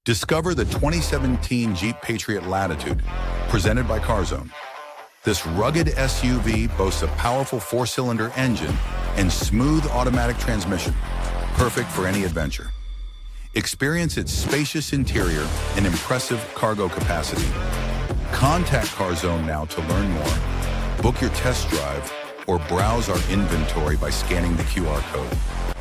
Discover the 2017 Jeep Patriot Latitude, presented by CarZone. This rugged SUV boasts a powerful four-cylinder engine and smooth automatic transmission, perfect for any adventure. Experience its spacious interior and impressive cargo capacity. Contact CarZone now to learn more, book your test drive, or browse our inventory by scanning the QR code.